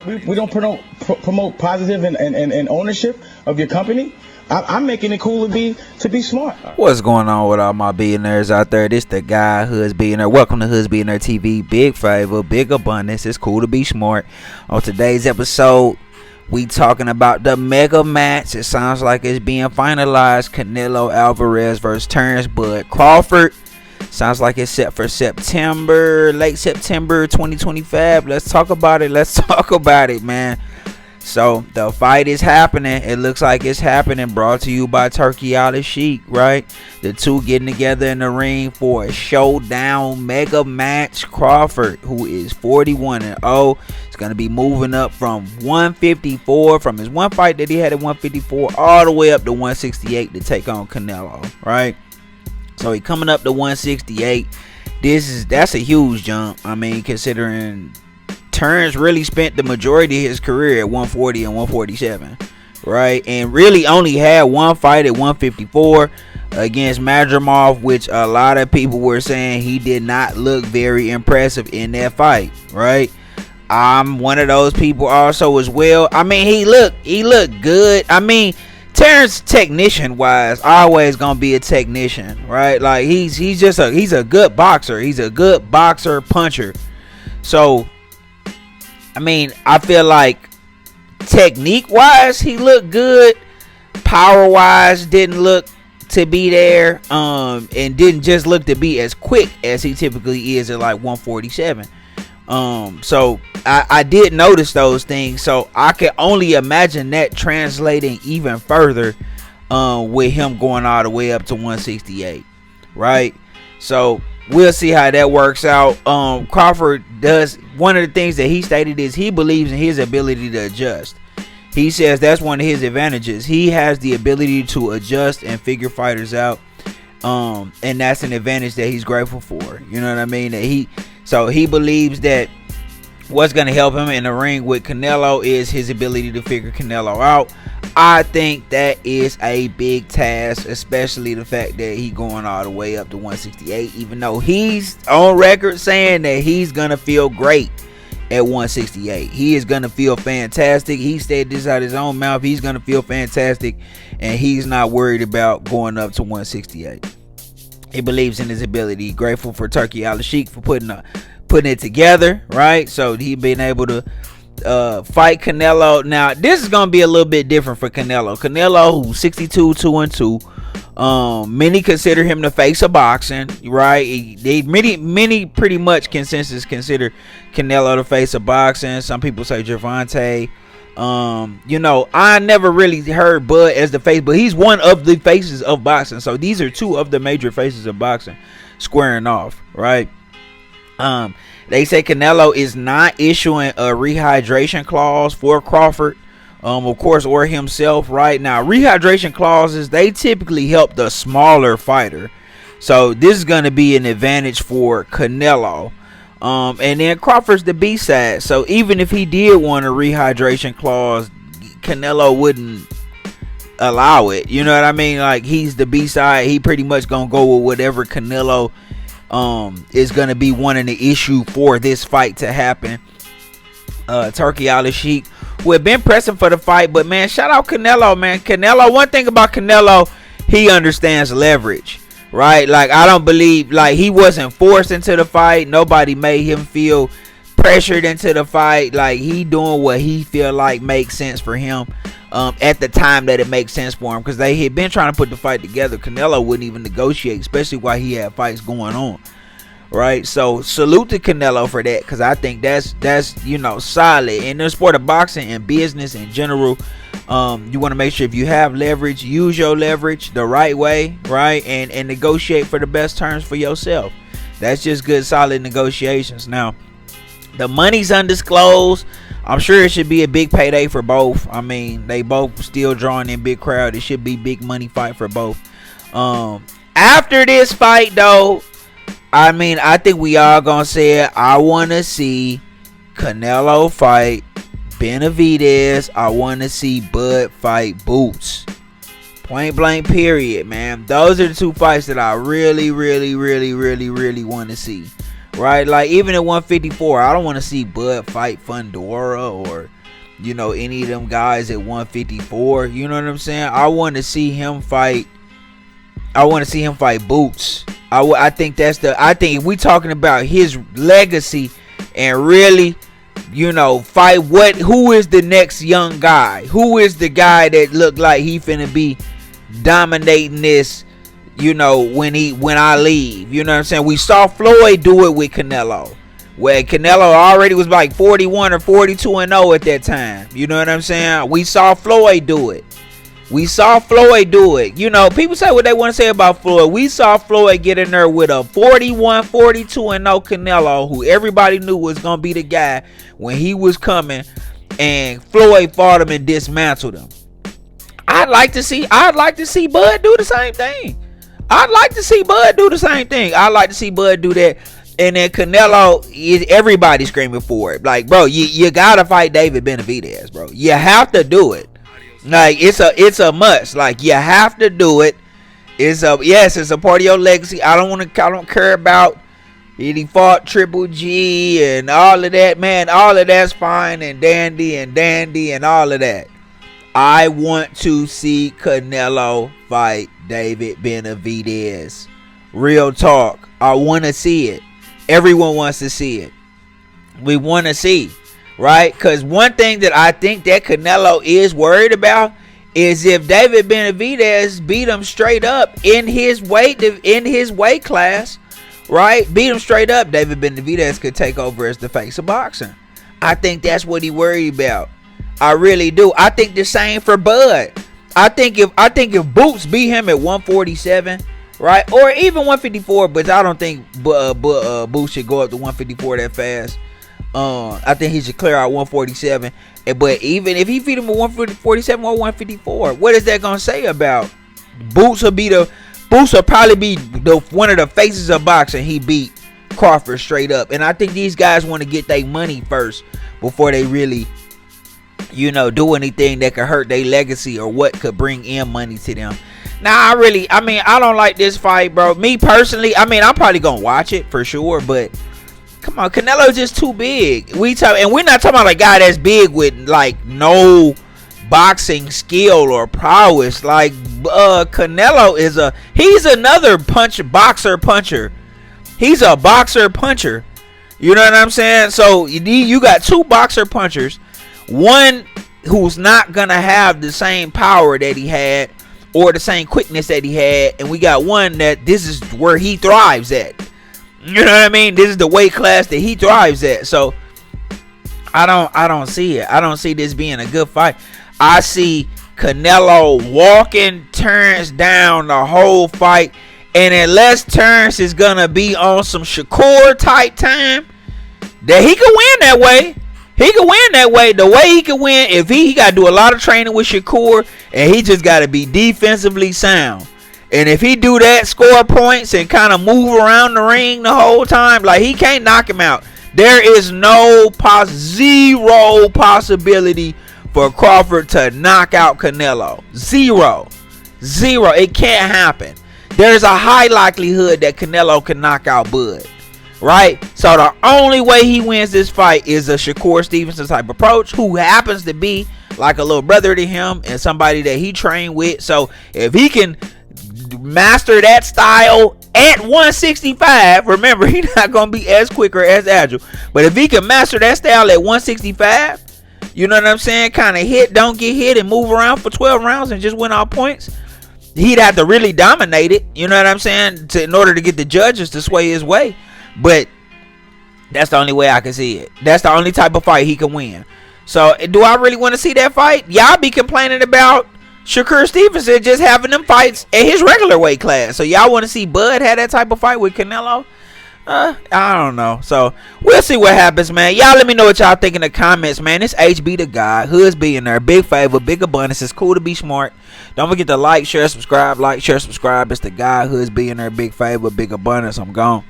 We don't promote positive and ownership of your company. I'm making it cool to be smart. What's going on with all my billionaires out there? This the guy, Hoods Billionaire. Welcome to Hoods Billionaire TV. Big favor, big abundance. It's cool to be smart. On today's episode, we talking about the mega match. It sounds like it's being finalized. Canelo Alvarez versus Terence Crawford. Sounds like it's set for September, late September 2025. Let's talk about it, man. So the fight is happening. It looks like it's happening. Brought to you by Turkey Out Sheik, right? The two getting together in the ring for a showdown mega match. Crawford, who is 41-0, is going to be moving up from 154, from his one fight that he had at 154, all the way up to 168 to take on Canelo, right? So he coming up to 168. That's a huge jump. I mean, considering Terence really spent the majority of his career at 140 and 147, right? And really only had one fight at 154 against Madrimov, which a lot of people were saying he did not look very impressive in that fight, right? I'm one of those people also as well. I mean, he looked good. I mean, Terrence, technician wise, always gonna be a technician, right? Like he's a good boxer. He's a good boxer puncher. So I mean, I feel like technique wise he looked good. Power wise didn't look to be there. And didn't just look to be as quick as he typically is at like 147. So I did notice those things, so I can only imagine that translating even further with him going all the way up to 168, right? So we'll see how that works out. Crawford does, one of the things that he stated is he believes in his ability to adjust. He says that's one of his advantages. He has the ability to adjust and figure fighters out, and that's an advantage that he's grateful for. You know what I mean? So he believes that what's going to help him in the ring with Canelo is his ability to figure Canelo out. I think that is a big task, especially the fact that he's going all the way up to 168, even though he's on record saying that he's going to feel great at 168. He is going to feel fantastic. He said this out of his own mouth. He's going to feel fantastic, and he's not worried about going up to 168. He believes in his ability. Grateful for Turkey Out Sheik for putting it together, right? So he been able to fight Canelo. Now this is gonna be a little bit different for Canelo. Canelo, who's 62, 2-2. Many consider him the face of boxing, right? Many pretty much consensus consider Canelo the face of boxing. Some people say Gervonta. I never really heard Bud as the face, but he's one of the faces of boxing. So these are two of the major faces of boxing squaring off, right? They say Canelo is not issuing a rehydration clause for Crawford, of course, or himself, right? Now, rehydration clauses, they typically help the smaller fighter. So this is going to be an advantage for Canelo. And then Crawford's the B-side. So even if he did want a rehydration clause, Canelo wouldn't allow it. You know what I mean? Like, he's the B-side. He pretty much going to go with whatever Canelo is going to be wanting the issue for this fight to happen. Turkey Out Sheik, who have been pressing for the fight, but man, shout out Canelo, man. Canelo, one thing about Canelo, he understands leverage, right? Like, I don't believe, like, he wasn't forced into the fight. Nobody made him feel pressured into the fight. Like, he doing what he feel like makes sense for him at the time that it makes sense for him, because they had been trying to put the fight together. Canelo wouldn't even negotiate, especially while he had fights going on, right? So salute to Canelo for that, because I think that's solid in the sport of boxing and business in general. You want to make sure if you have leverage, use your leverage the right way, right? And negotiate for the best terms for yourself. That's just good, solid negotiations. Now, the money's undisclosed. I'm sure it should be a big payday for both. I mean, they both still drawing in big crowd. It should be big money fight for both. After this fight, though, I mean, I think we all gonna say it. I want to see Canelo fight Benavidez. I want to see Bud fight Boots. Point blank, period, man. Those are the two fights that I really want to see. right? Like even at 154, I don't want to see Bud fight Fundora or any of them guys at 154. You know what I'm saying? I want to see him fight. I want to see him fight Boots. I think if we talking about his legacy and really, fight who is the next young guy? Who is the guy that look like he finna be dominating this, when I leave? You know what I'm saying? We saw Floyd do it with Canelo, where Canelo already was like 41 or 42-0 at that time. You know what I'm saying? We saw Floyd do it. People say what they want to say about Floyd. We saw Floyd get in there with a 41, 42-0 Canelo, who everybody knew was going to be the guy when he was coming, and Floyd fought him and dismantled him. I'd like to see Bud do the same thing. I'd like to see Bud do that. And then Canelo, everybody screaming for it. Like, bro, you gotta fight David Benavidez, bro. You have to do it. Like, it's a must. Like, you have to do it. It's a part of your legacy. I don't care about he fought Triple G and all of that, man. All of that's fine and dandy and all of that. I want to see Canelo fight David Benavidez. Real talk. I want to see it. Everyone wants to see it. We want to see, right? Because one thing that I think that Canelo is worried about is if David Benavidez beat him straight up in his weight class, right? Beat him straight up, David Benavidez could take over as the face of boxing. I think that's what he worried about. I really do. I think the same for Bud. I think if Boots beat him at 147, right, or even 154, but I don't think Boots should go up to 154 that fast. I think he should clear out 147. But even if he beat him at 147 or 154, what is that gonna say about Boots? Boots will probably be one of the faces of boxing. He beat Crawford straight up, and I think these guys want to get their money first before they really, do anything that could hurt their legacy or what could bring in money to them. Now, I don't like this fight, bro. Me personally, I'm probably gonna watch it for sure, but come on, Canelo's just too big. And we're not talking about a guy that's big with like no boxing skill or prowess. Like Canelo he's another boxer puncher. He's a boxer puncher. You know what I'm saying? So you got two boxer punchers. One who's not gonna have the same power that he had or the same quickness that he had, and we got one that this is where he thrives at. You know what I mean? This is the weight class that he thrives at. So I don't see it. I don't see this being a good fight. I see Canelo walking Terence down the whole fight, and unless Terence is gonna be on some Shakur type time, that he can win that way. He can win that way. The way he can win, if he got to do a lot of training with Shakur, and he just got to be defensively sound. And if he do that, score points and kind of move around the ring the whole time, like, he can't knock him out. There is zero possibility for Crawford to knock out Canelo. Zero. It can't happen. There's a high likelihood that Canelo can knock out Bud. Right? So the only way he wins this fight is a Shakur Stevenson type approach, who happens to be like a little brother to him and somebody that he trained with. So if he can master that style at 165, remember, he's not going to be as quick or as agile, but if he can master that style at 165, you know what I'm saying, kind of hit, don't get hit, and move around for 12 rounds and just win all points, he'd have to really dominate it, you know what I'm saying, in order to get the judges to sway his way. But that's the only way I can see it. That's the only type of fight he can win. So do I really want to see that fight? Y'all be complaining about Shakur Stevenson just having them fights at his regular weight class. So y'all want to see Bud have that type of fight with Canelo? I don't know. So we'll see what happens, man. Y'all let me know what y'all think in the comments, man. It's HB the God. Hoods being there. Big favor. Big abundance. It's cool to be smart. Don't forget to like, share, subscribe. Like, share, subscribe. It's the God. Hoods being there. Big favor. Big abundance. I'm gone.